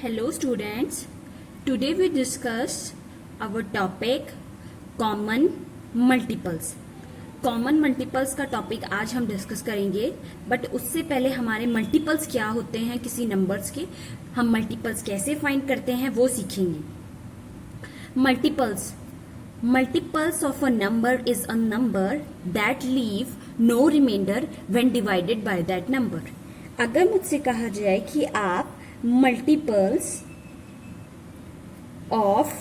Hello students, today we discuss our topic common multiples. Common multiples का topic आज हम discuss करेंगे, but उससे पहले हमारे मल्टीपल्स क्या होते हैं किसी नंबर्स के, हम मल्टीपल्स कैसे फाइंड करते हैं वो सीखेंगे. Multiples of a number is a number that leave no reminder when divided by that number. अगर मुझसे कहा जाए कि आप मल्टीपल्स ऑफ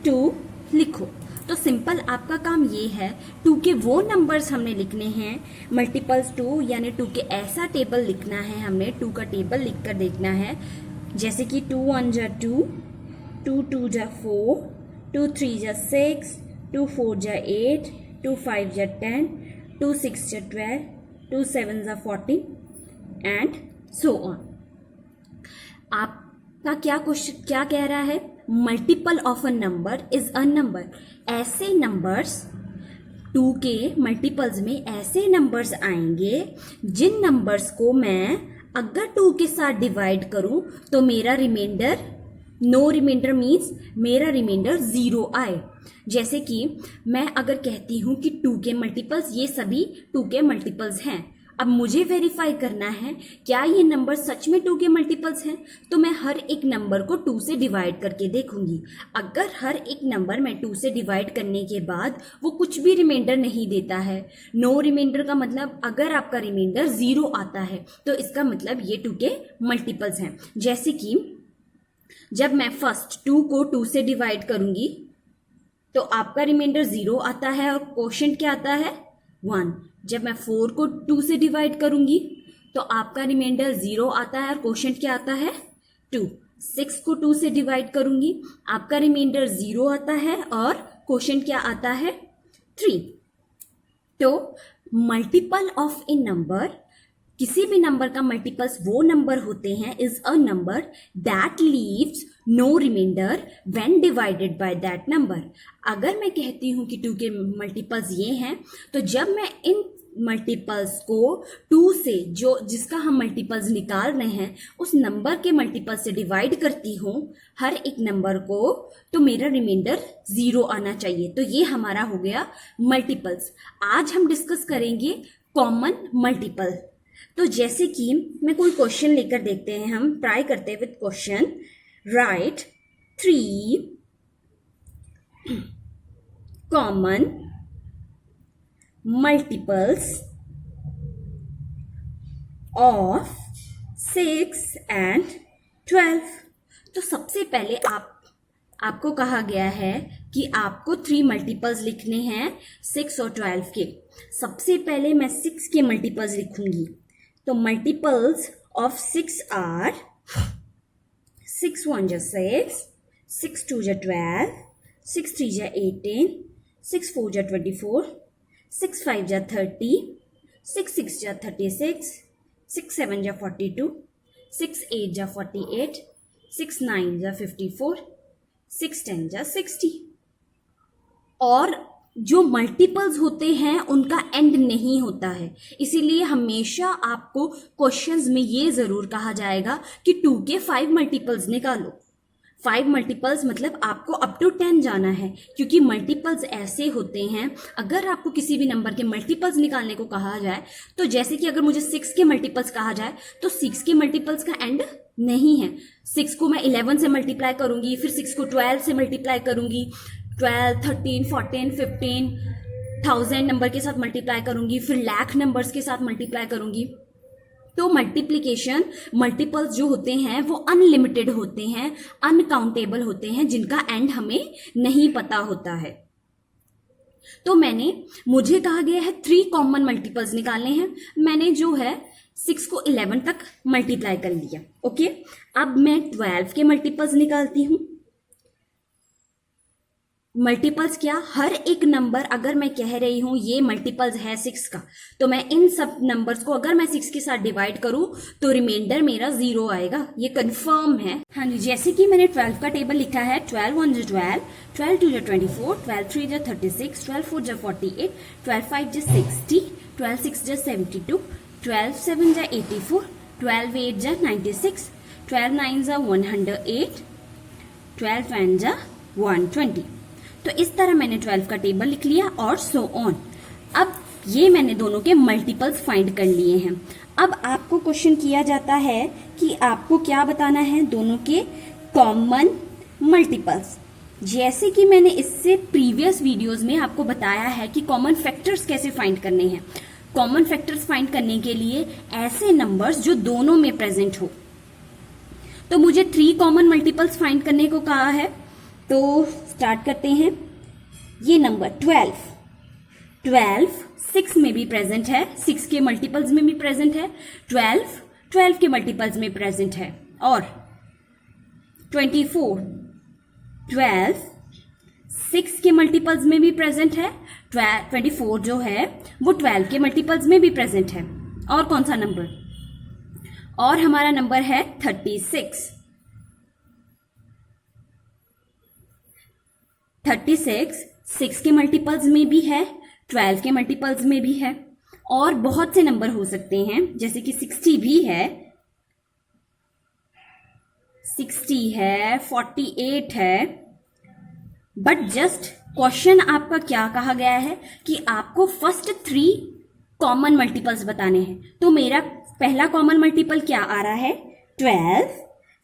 2 लिखो, तो सिंपल आपका काम ये है 2 के वो नंबर्स हमने लिखने हैं. मल्टीपल्स 2 यानी 2 के ऐसा टेबल लिखना है, हमने 2 का टेबल लिखकर देखना है. जैसे कि 2 1 जा 2, 2 2 जा 4, 2 3 जा 6, 2 4 जा 8, 2 5 जा 10, 2 6 जा 12, 2 7 जा 14 एंड सो ऑन. आपका क्या क्वेश्चन क्या कह रहा है? Multiple of a number is a number. ऐसे नंबर्स 2 के मल्टीपल्स में ऐसे नंबर्स आएंगे जिन नंबर्स को मैं अगर 2 के साथ डिवाइड करूं तो मेरा रिमाइंडर नो रिमाइंडर मीन्स मेरा रिमाइंडर 0 आए. जैसे कि मैं अगर कहती हूं कि 2 के मल्टीपल्स ये सभी 2 के मल्टीपल्स हैं. अब मुझे वेरीफाई करना है क्या ये नंबर सच में 2 के मल्टीपल्स हैं, तो मैं हर एक नंबर को 2 से डिवाइड करके देखूंगी. अगर हर एक नंबर मैं 2 से डिवाइड करने के बाद वो कुछ भी रिमाइंडर नहीं देता है, नो रिमाइंडर का मतलब अगर आपका रिमाइंडर 0 आता है तो इसका मतलब ये 2 के मल्टीपल्स हैं. जैसे कि जब मैं फर्स्ट 2 को 2 से डिवाइड करूंगी तो आपका रिमाइंडर 0 आता है और क्वोशिएंट क्या आता है 1. जब मैं 4 को 2 से डिवाइड करूंगी तो आपका रिमाइंडर 0 आता है और क्वोशिएंट क्या आता है 2. 6 को 2 से डिवाइड करूंगी, आपका रिमाइंडर 0 आता है और क्वोशिएंट क्या आता है 3. तो मल्टीपल ऑफ ए नंबर, किसी भी नंबर का मल्टीपल्स वो नंबर होते हैं is a number that leaves no reminder when divided by that number. अगर मैं कहती हूं कि 2 के मल्टीपल्स ये हैं, तो जब मैं इन मल्टीपल्स को 2 से जिसका हम मल्टीपल्स निकाल रहे हैं उस नंबर के मल्टीपल से डिवाइड करती हूं हर एक नंबर को, तो मेरा रिमाइंडर 0 आना चाहिए. तो ये हमारा हो गया मल्टीपल्स. आज हम डिस्कस करेंगे कॉमन मल्टीपल. तो जैसे कि मैं कोई क्वेश्चन लेकर देखते हैं, हम ट्राई करते हैं with question. Right 3 common multiples of 6 and 12. तो सबसे पहले आपको कहा गया है कि आपको 3 मल्टीपल्स लिखने हैं 6 और 12 के. सबसे पहले मैं 6 के मल्टीपल्स लिखूंगी. तो मल्टीपल्स ऑफ 6 आर 6 1 जा 6, 6 2 जा 12, 6 3 जा 18, 6 4 जा 24, 6 5 जा 30, 6 6 जा 36, 6 7 जा 42, 6 8 जा 48, 6 9 जा 54, 6 10 जा 60. और जो मल्टीपल्स होते हैं उनका एंड नहीं होता है, इसीलिए हमेशा आपको क्वेश्चंस में ये जरूर कहा जाएगा कि 2 के 5 मल्टीपल्स निकालो. 5 मल्टीपल्स मतलब आपको अप टू 10 जाना है, क्योंकि मल्टीपल्स ऐसे होते हैं अगर आपको किसी भी नंबर के मल्टीपल्स निकालने को कहा जाए, तो जैसे कि अगर मुझे 6 के मल्टीपल्स कहा जाए तो 6 के मल्टीपल्स का एंड नहीं है. 6 को मैं 11 से मल्टीप्लाई करूंगी, फिर 6 को 12 से मल्टीप्लाई करूंगी, 12 13 14 15 1000 नंबर के साथ मल्टीप्लाई करूंगी, फिर लाख नंबर्स के साथ मल्टीप्लाई करूंगी. तो मल्टीप्लिकेशन मल्टीपल्स जो होते हैं वो अनलिमिटेड होते हैं, अनकाउंटेबल होते हैं, जिनका एंड हमें नहीं पता होता है. तो मुझे कहा गया है 3 कॉमन मल्टीपल्स निकालने हैं. मैंने जो है 6 को 11 तक मल्टीप्लाई कर लिया. ओके, अब मैं 12 के मल्टीपल्स निकालती हूं. मल्टीपल्स क्या, हर एक नंबर अगर मैं कह रही हूं ये मल्टीपल्स है 6 का, तो मैं इन सब नंबर्स को अगर मैं 6 के साथ डिवाइड करूं तो रिमाइंडर मेरा 0 आएगा. ये कंफर्म है. हाँ जी, जैसे कि मैंने 12 का टेबल लिखा है. 12 1 जा 12, 12 2 जा 24, 12 3 जा 36, 12 4 जा 48, 12 5 जा 60, 12 6 जा 72, 12 7 जा 84, 12 8 जा 96, 12 9 108, 12 9 120। तो इस तरह मैंने 12 का टेबल लिख लिया और सो ऑन। अब ये मैंने दोनों के मल्टीपल्स फाइंड कर लिए हैं। अब आपको क्वेश्चन किया जाता है कि आपको क्या बताना है, दोनों के कॉमन मल्टीपल्स। जैसे कि मैंने इससे प्रीवियस वीडियोस में आपको बताया है कि कॉमन फैक्टर्स कैसे फाइंड करने हैं। कॉमन फैक्टर्स फाइंड करने के लिए ऐसे नंबर्स जो दोनों में प्रेजेंट हो। तो मुझे 3 कॉमन मल्टीपल्स फाइंड करने को कहा है, तो स्टार्ट करते हैं। ये नंबर 12 6 में भी प्रेजेंट है, 6 के मल्टीपल्स में भी प्रेजेंट है, 12 के मल्टीपल्स में प्रेजेंट है, और 12 6 के मल्टीपल्स में भी प्रेजेंट है, 24 जो है वो 12 के मल्टीपल्स में भी प्रेजेंट है। और कौन सा नंबर? और हमारा नंबर है 36 6 के मल्टीपल्स में भी है, 12 के मल्टीपल्स में भी है, और बहुत से नंबर हो सकते हैं, जैसे कि 60 भी है, 60 है, 48 है। बट जस्ट क्वेश्चन आपका क्या कहा गया है कि आपको फर्स्ट 3 कॉमन मल्टीपल्स बताने हैं। तो मेरा पहला कॉमन मल्टीपल क्या आ रहा है? 12।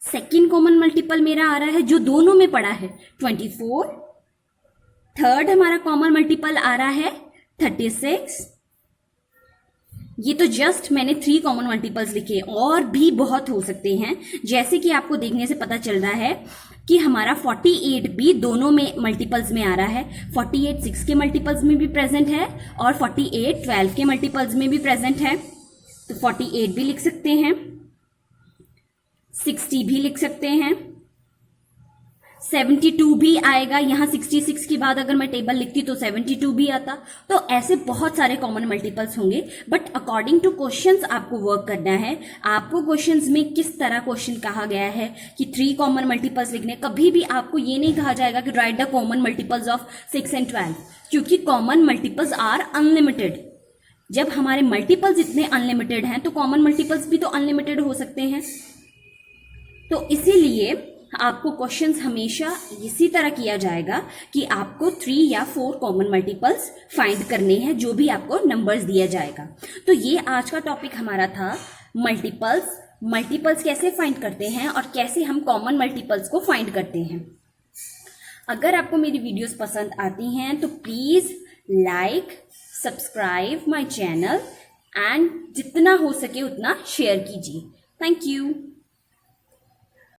सेकेंड कॉमन मल्टीपल मेरा आ रहा है जो दोनों में पड़ा है, 24। थर्ड हमारा कॉमन मल्टीपल आ रहा है 36। ये तो जस्ट मैंने 3 कॉमन मल्टीपल्स लिखे, और भी बहुत हो सकते हैं। जैसे कि आपको देखने से पता चल रहा है कि हमारा 48 भी दोनों में मल्टीपल्स में आ रहा है। 48 6 के मल्टीपल्स में भी प्रेजेंट है, और 48 12 के मल्टीपल्स में भी प्रेजेंट है। तो 48 भी लिख सकते हैं, 60 भी लिख सकते हैं, 72 भी आएगा। यहां 66 के बाद अगर मैं टेबल लिखती तो 72 भी आता। तो ऐसे बहुत सारे कॉमन मल्टीपल्स होंगे, बट अकॉर्डिंग टू क्वेश्चंस आपको वर्क करना है। आपको क्वेश्चंस में किस तरह क्वेश्चन कहा गया है कि 3 कॉमन मल्टीपल्स लिखने, कभी भी आपको ये नहीं कहा जाएगा कि right the common multiples of 6 and 12, क्योंकि कॉमन मल्टीपल्स आर अनलिमिटेड। जब हमारे मल्टीपल्स इतने अनलिमिटेड हैं तो कॉमन मल्टीपल्स भी तो अनलिमिटेड हो सकते हैं। तो इसीलिए आपको क्वेश्चंस हमेशा इसी तरह किया जाएगा कि आपको 3 या 4 कॉमन मल्टीपल्स फाइंड करने हैं, जो भी आपको नंबर्स दिया जाएगा। तो ये आज का टॉपिक हमारा था, मल्टीपल्स कैसे फाइंड करते हैं और कैसे हम कॉमन मल्टीपल्स को फाइंड करते हैं। अगर आपको मेरी वीडियोस पसंद आती हैं तो please like, subscribe my channel and जितना हो सके उतना शेयर कीजिए। Thank you.